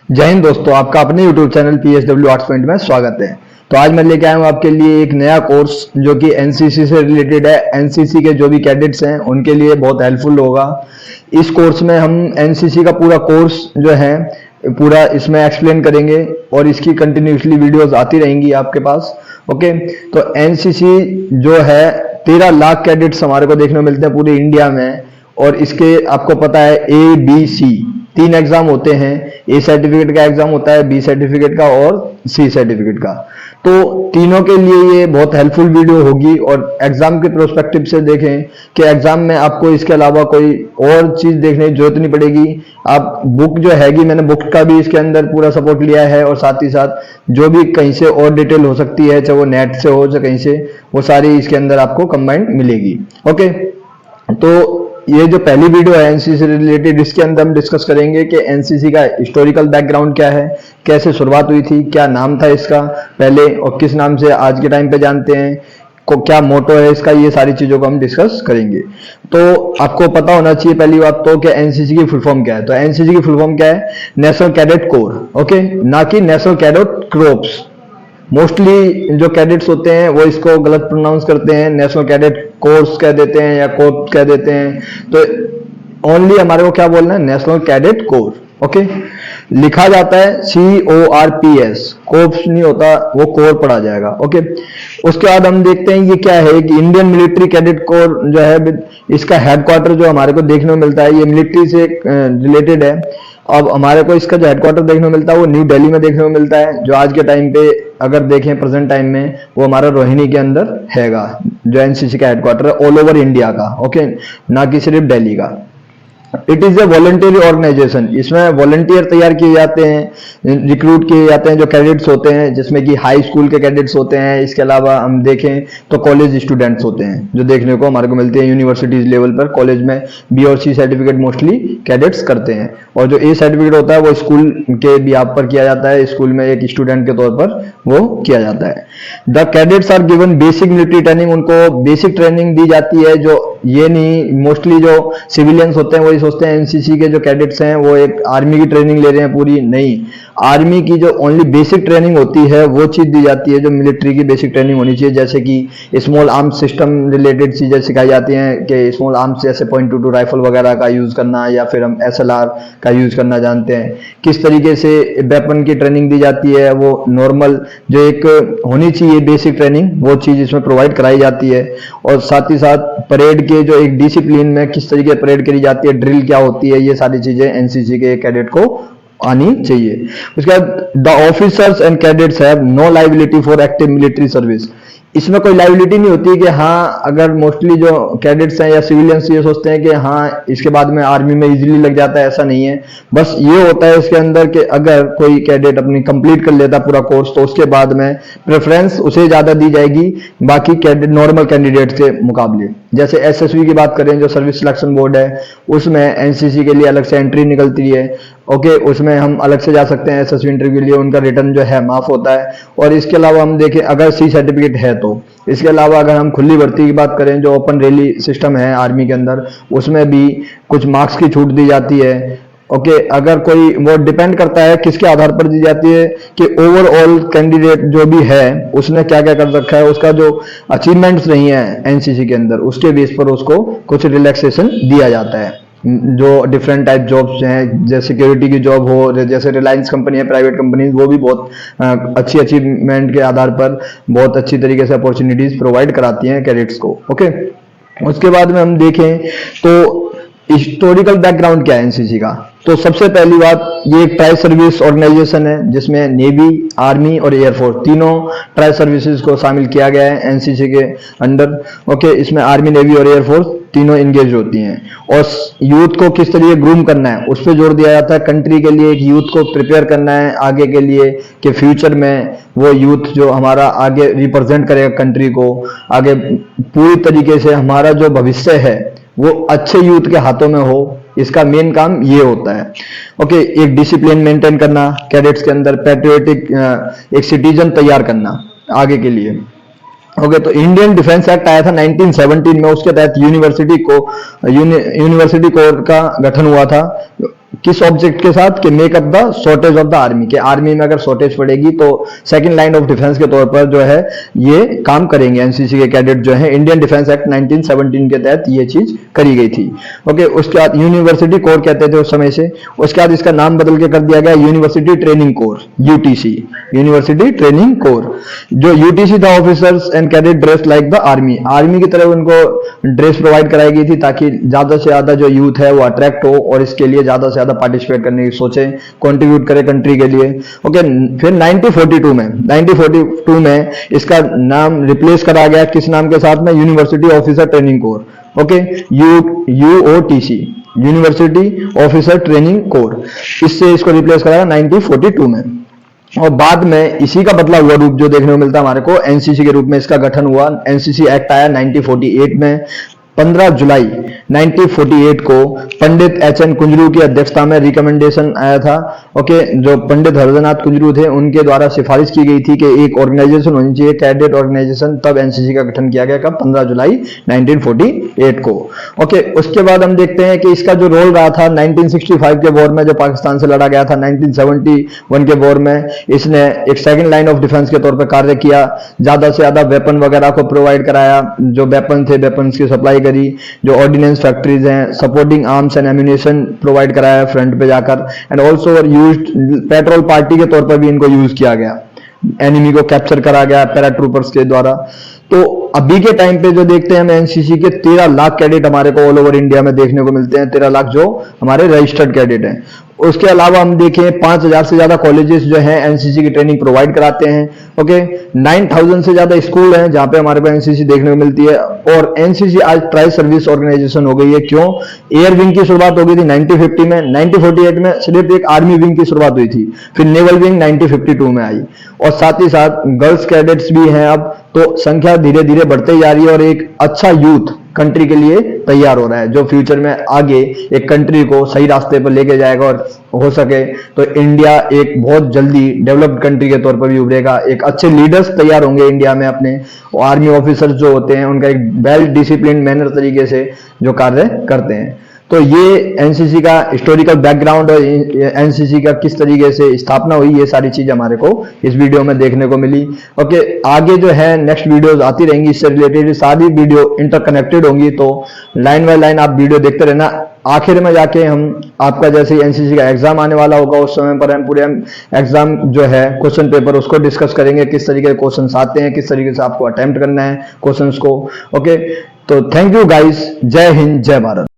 जय हिंद दोस्तों, आपका अपने YouTube channel PSW arts point में स्वागत है। तो आज मैं लेके आया हूँ आपके लिए एक नया कोर्स जो कि एनसीसी से रिलेटेड है। एनसीसी के जो भी कैडेट्स हैं उनके लिए बहुत हेल्पफुल होगा। इस कोर्स में हम एनसीसी का पूरा कोर्स जो है पूरा इसमें एक्सप्लेन करेंगे और इसकी कंटिन्यूसली वीडियोस आती रहेंगी आपके पास। ओके, तो एनसीसी जो है 13 लाख कैडेट्स हमारे को देखने को मिलते हैं पूरे इंडिया में। और इसके आपको पता है ABC 3 एग्जाम होते हैं। ए सर्टिफिकेट का एग्जाम होता है, बी सर्टिफिकेट का और सी सर्टिफिकेट का। तो तीनों के लिए ये बहुत हेल्पफुल वीडियो होगी। और एग्जाम के प्रोस्पेक्टिव से देखें कि एग्जाम में आपको इसके अलावा कोई और चीज देखने की जरूरत नहीं पड़ेगी। आप बुक जो हैगी, मैंने बुक का भी इसके अंदर पूरा सपोर्ट लिया है और साथ ही साथ जो भी कहीं से और डिटेल हो सकती है, चाहे वो नेट से हो चाहे कहीं से, वो सारी इसके अंदर आपको कंबाइंड मिलेगी। ओके, तो ये जो पहली वीडियो है एनसीसी से रिलेटेड, इसके अंदर हम डिस्कस करेंगे कि एनसीसी का हिस्टोरिकल बैकग्राउंड क्या है, कैसे शुरुआत हुई थी, क्या नाम था इसका पहले और किस नाम से आज के टाइम पे जानते हैं, को क्या मोटो है इसका, ये सारी चीजों को हम डिस्कस करेंगे। तो आपको पता होना चाहिए पहली बात तो कि एनसीसी की फुल फॉर्म क्या है। तो एनसीसी की फुल फॉर्म क्या है? National cadet corps. ओके, ना कि नेशनल कैडेट क्रोप्स। मोस्टली जो कैडेट्स होते हैं वो इसको गलत प्रोनाउंस करते हैं, नेशनल कैडेट कोर्स कह देते हैं या कोर कह देते हैं। तो ओनली हमारे को क्या बोलना है? National cadet corps. ओके, लिखा जाता है CORPS, कोर्प्स नहीं होता, वो कोर पढ़ा जाएगा। ओके, उसके बाद हम देखते हैं ये क्या है कि इंडियन मिलिट्री कैडेट कोर जो है, इसका हेडक्वार्टर जो हमारे को देखने को मिलता है, ये मिलिट्री से रिलेटेड है। अब हमारे को इसका जो हेडक्वार्टर देखने को मिलता है वो न्यू दिल्ली में देखने को मिलता है, जो आज के टाइम पे अगर देखें प्रेजेंट टाइम में वो हमारा रोहिणी के अंदर हैगा, जो एनसीसी का हेडक्वार्टर है ऑल ओवर इंडिया का। ओके, ना कि सिर्फ दिल्ली का। It is a voluntary organisation. इसमें वॉलंटियर तैयार किए जाते हैं, रिक्रूट किए जाते हैं जो कैडेट्स होते हैं, जिसमें कि हाई स्कूल के कैडेट्स होते हैं। इसके अलावा हम देखें तो कॉलेज स्टूडेंट्स होते हैं जो देखने को हमारे को मिलते हैं यूनिवर्सिटीज लेवल पर। कॉलेज में बी और सी सर्टिफिकेट मोस्टली कैडेट्स करते हैं और जो ए सर्टिफिकेट होता है वो स्कूल के बिहाफ पर किया जाता है, स्कूल में एक स्टूडेंट के तौर पर वो किया जाता है। The cadets are given basic military training. उनको बेसिक ट्रेनिंग दी जाती है, जो ये नहीं मोस्टली जो सिविलियंस होते हैं वही सोचते हैं एनसीसी के जो कैडेट्स हैं वो एक आर्मी की ट्रेनिंग ले रहे हैं पूरी। नहीं, आर्मी की जो ओनली बेसिक ट्रेनिंग होती है वो चीज दी जाती है जो मिलिट्री की बेसिक ट्रेनिंग होनी चाहिए। जैसे कि स्मॉल आर्म्स सिस्टम रिलेटेड चीजें सिखाई जाती हैं कि स्मॉल आर्म्स जैसे .22 राइफल वगैरह का यूज करना, या फिर हम SLR का यूज करना जानते हैं। किस तरीके से वेपन की ट्रेनिंग दी जाती है, वो नॉर्मल जो एक होनी चाहिए बेसिक ट्रेनिंग, वो चीज इसमें प्रोवाइड कराई जाती है। और साथ ही साथ परेड के जो एक डिसिप्लिन में किस तरीके परेड करी जाती है, ड्रिल क्या होती है, ये सारी चीजें एनसीसी के कैडेट को आनी चाहिए। उसके बाद the officers and cadets have no liability for active military service. इसमें कोई लायबिलिटी नहीं होती कि हाँ, अगर मोस्टली जो कैडेट्स हैं या सिविलियंस ये सोचते हैं कि हाँ इसके बाद में आर्मी में इजीली लग जाता है, ऐसा नहीं है। बस ये होता है इसके अंदर कि अगर कोई कैडेट अपनी कंप्लीट कर लेता पूरा कोर्स तो उसके बाद में प्रेफरेंस उसे ज्यादा दी जाएगी बाकी नॉर्मल कैंडिडेट के मुकाबले। जैसे SSB की बात करें जो सर्विस सिलेक्शन बोर्ड है, उसमें एनसीसी के लिए अलग से एंट्री निकलती है। ओके, उसमें हम अलग से जा सकते हैं SSB इंटरव्यू के लिए, उनका रिटर्न जो है माफ होता है। और इसके अलावा हम देखें अगर सी सर्टिफिकेट है तो इसके अलावा अगर हम खुली भर्ती की बात करें जो ओपन रैली सिस्टम है आर्मी के अंदर, उसमें भी कुछ मार्क्स की छूट दी जाती है। ओके, अगर कोई वो डिपेंड करता है किसके आधार पर दी जाती है कि ओवरऑल कैंडिडेट जो भी है उसने क्या क्या कर रखा है, उसका जो अचीवमेंट्स रही है एनसीसी के अंदर, उसके बेस पर उसको कुछ रिलैक्सेशन दिया जाता है। जो डिफरेंट टाइप जॉब्स हैं, जैसे सिक्योरिटी की जॉब हो, जैसे रिलायंस कंपनी है, प्राइवेट कंपनी, वो भी बहुत अच्छी अचीवमेंट के आधार पर बहुत अच्छी तरीके से अपॉर्चुनिटीज प्रोवाइड कराती हैं कैडेट्स को। ओके, उसके बाद में हम देखें तो हिस्टोरिकल बैकग्राउंड क्या है एनसीसी का। तो सबसे पहली बात, ये एक ट्राई सर्विस ऑर्गेनाइजेशन है जिसमें नेवी, आर्मी और एयरफोर्स तीनों ट्राई सर्विसेज को शामिल किया गया है एनसीसी के अंडर। ओके, इसमें आर्मी, नेवी और एयरफोर्स तीनों इंगेज होती हैं। और यूथ को किस तरीके ग्रूम करना है उस पर जोर दिया जाता है। कंट्री के लिए एक यूथ को प्रिपेयर करना है आगे के लिए कि फ्यूचर में वो यूथ जो हमारा आगे रिप्रेजेंट करेगा कंट्री को, आगे पूरी तरीके से हमारा जो भविष्य है वो अच्छे यूथ के हाथों में हो, इसका मेन काम ये होता है। ओके, एक डिसिप्लिन मेंटेन करना कैडेट्स के अंदर, पैट्रियोटिक एक सिटीजन तैयार करना आगे के लिए। ओके, तो इंडियन डिफेंस एक्ट आया था 1917 में, उसके तहत यूनिवर्सिटी कोर का गठन हुआ था। किस ऑब्जेक्ट के साथ, कि make up the shortage of the army, के आर्मी में अगर शॉर्टेज पड़ेगी तो सेकंड लाइन ऑफ डिफेंस के तौर पर जो है ये काम करेंगे। एनसीसी के कैडेट जो है, इंडियन डिफेंस एक्ट 1917 के तहत ये चीज करी गई थी। ओके, उसके बाद यूनिवर्सिटी कोर कहते थे उस समय से, उसके बाद इसका नाम बदल के कर दिया गया university training core, UTC, university training core. जो यूटीसी था, officers and cadet dress like the army, army की तरह उनको ड्रेस प्रोवाइड कराई गई थी ताकि ज्यादा से ज्यादा जो यूथ है वो अट्रैक्ट हो और इसके लिए ज्यादा से ज्यादा पार्टिसिपेट करने की सोचे, कंट्रीब्यूट करे कंट्री के लिए। ओके, फिर 1942 में इसका नाम रिप्लेस करा गया किस नाम के साथ में, university officer training corps. Okay, UOTC, university officer training corps, इससे इसको रिप्लेस करा 1942 में। और बाद में इसी का बदला हुआ रूप जो देखने को मिलता है हमारे को, एनसीसी के रूप में इसका गठन हुआ। एनसीसी एक्ट आया 1948 में। 15 जुलाई 1948 को पंडित एच.एन. कुंजरू की अध्यक्षता में रिकमेंडेशन आया था। ओके, जो पंडित हरदनाथ कुंजरू थे उनके द्वारा सिफारिश की गई थी कि एक ऑर्गेनाइजेशन होनी चाहिए, कैडेट ऑर्गेनाइजेशन, तब एनसीसी का गठन किया गया। कब? 15 जुलाई 1948 को। ओके, उसके बाद हम देखते हैं कि इसका जो रोल रहा था 1965 के वॉर में, जो पाकिस्तान से लड़ा गया था, 1971 के वॉर में इसने एक सेकंड लाइन ऑफ डिफेंस के तौर पर कार्य किया। ज्यादा से ज्यादा वेपन वगैरह को प्रोवाइड कराया, जो वेपन थे वेपन की सप्लाई करी, जो ऑर्डिनेंस फैक्ट्रीज हैं, supporting arms and ammunition provide कराया फ्रंट पे जाकर। And also used petrol party के तौर पर भी इनको यूज किया गया, एनिमी को कैप्चर करा गया पैराट्रूपर्स के द्वारा। तो अभी के टाइम पे जो देखते हैं हम एनसीसी के 13 लाख कैडेट हमारे को ऑल ओवर इंडिया में देखने को मिलते हैं, 13 लाख जो हमारे रजिस्टर्ड कैडेट हैं। उसके अलावा हम देखें 5000 से ज्यादा कॉलेजेस जो हैं एनसीसी की ट्रेनिंग प्रोवाइड कराते हैं। ओके, 9000 से ज्यादा स्कूल हैं जहां पे हमारे को एनसीसी देखने को मिलती है। और एनसीसी आज ट्राई सर्विस ऑर्गेनाइजेशन हो गई है। क्यों? एयर विंग की शुरुआत हो गई थी 1950 में, 1948 में सिर्फ एक आर्मी विंग की शुरुआत हुई थी, फिर नेवल विंग 1952 में आई, और साथ ही साथ गर्ल्स कैडेट्स भी हैं अब। तो संख्या धीरे धीरे बढ़ते जा रही है और एक अच्छा यूथ कंट्री के लिए तैयार हो रहा है, जो फ्यूचर में आगे एक कंट्री को सही रास्ते पर लेके जाएगा। और हो सके तो इंडिया एक बहुत जल्दी डेवलप्ड कंट्री के तौर पर भी उभरेगा। एक अच्छे लीडर्स तैयार होंगे इंडिया में अपने। आर्मी ऑफिसर्स जो होते हैं उनका एक वेल डिसिप्लिन मैनर तरीके से जो कार्य करते हैं। तो ये एनसीसी का हिस्टोरिकल बैकग्राउंड और एनसीसी का किस तरीके से स्थापना हुई, ये सारी चीज हमारे को इस वीडियो में देखने को मिली। ओके, आगे जो है नेक्स्ट वीडियोस आती रहेंगी, इससे रिलेटेड सारी वीडियो इंटरकनेक्टेड होंगी, तो लाइन बाय लाइन आप वीडियो देखते रहना। आखिर में जाके हम आपका जैसे एनसीसी का एग्जाम आने वाला होगा उस समय पर हम पूरे एग्जाम जो है क्वेश्चन पेपर उसको डिस्कस करेंगे, किस तरीके के क्वेश्चन आते हैं, किस तरीके से आपको अटेम्प्ट करना है क्वेश्चंस को। ओके, तो थैंक यू गाइस, जय हिंद, जय भारत।